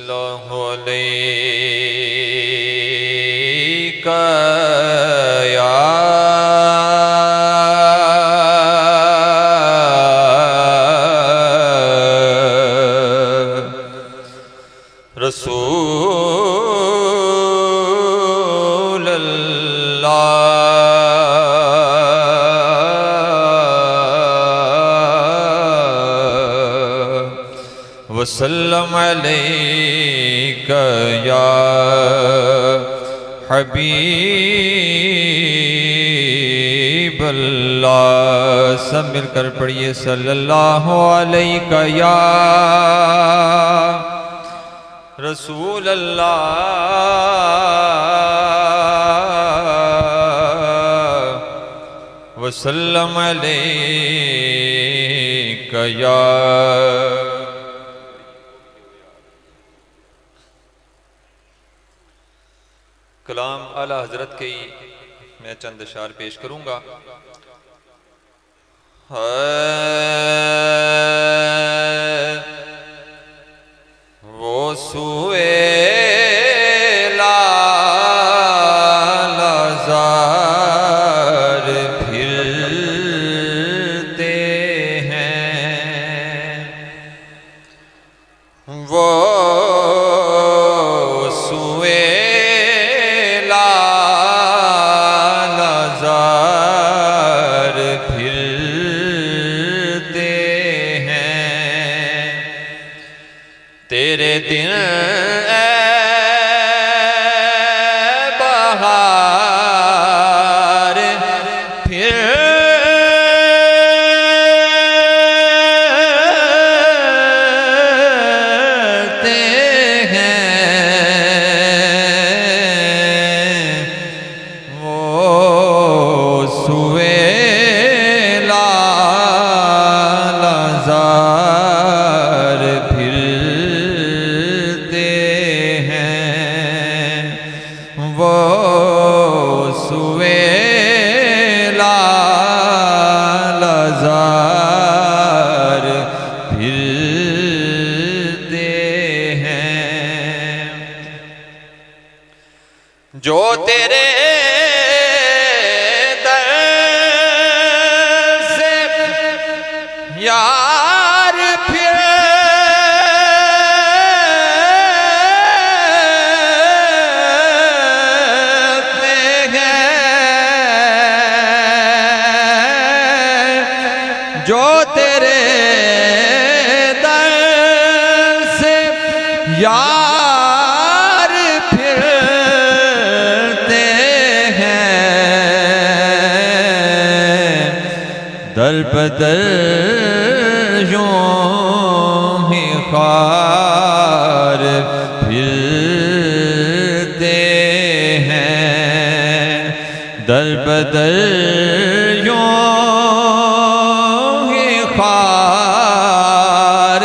सल्लल्लाहु अलैका या रसूल अल्लाह वसल्लम अलैका या हबीब अल्लाह। सब मिलकर पढ़िए सल्लल्लाहु अलैका या रसूल अल्लाह वसल्लम अलैका या। कलाम आला हजरत के ही मैं चंद अशार पेश करूंगा। वो सुएला लाज़ार फिरते हैं, वो सुएला लाज़ार फिरते हैं। तेरे दिन बहार फिरते हैं, वो सुएला लाज़ार फिरते हैं, वो सुएला लाज़ार फिरते हैं। जो तेरे दर से यार फिरते हैं, जो तेरे दर से यार फिरते हैं, दर बदर यूं ही ख्वार फिरते हैं, दर बदर यूं ही ख्वार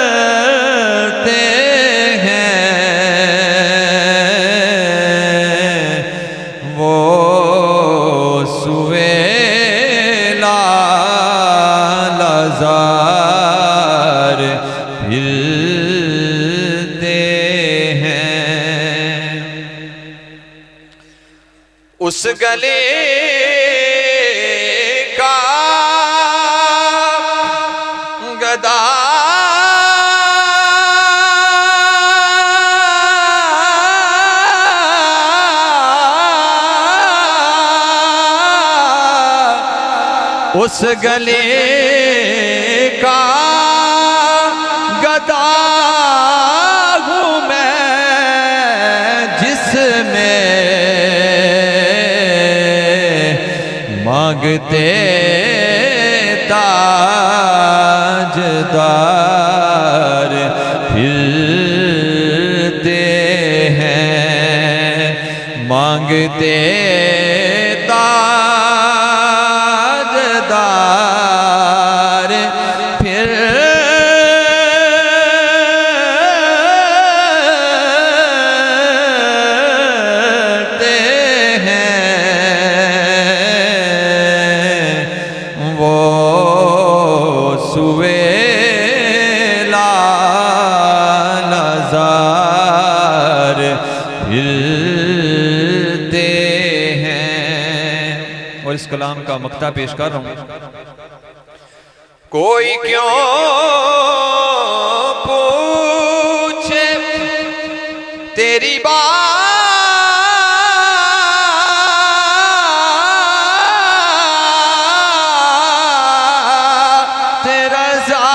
फिरते हैं, वो सुएला लाज़ार फिरते हैं। उस गले का गदा उस गले का गदा हूँ मैं जिसमें मांगते ताजदार फिरते हैं, मांगते ताजदार फिरते हैं, वो सुए सुवेला नजार फिरते हैं। और इस कलाम का मक्ता पेश कर रहा हूं। कोई क्यों पूछे तेरी बात रज़ा,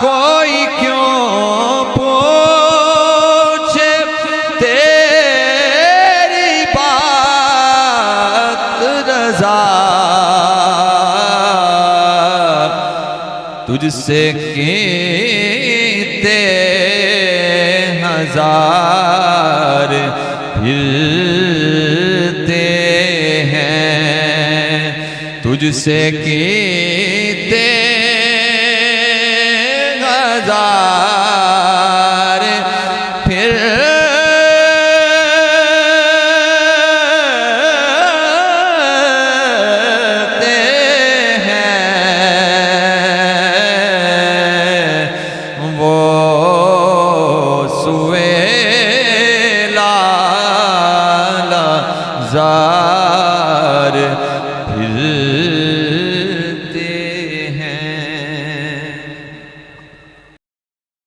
कोई क्यों पूछे तेरी बात रज़ा, तुझसे कीते हजार फिरते हैं, तुझसे कीते हजार फिरते हैं। वो सुवेला नज़ार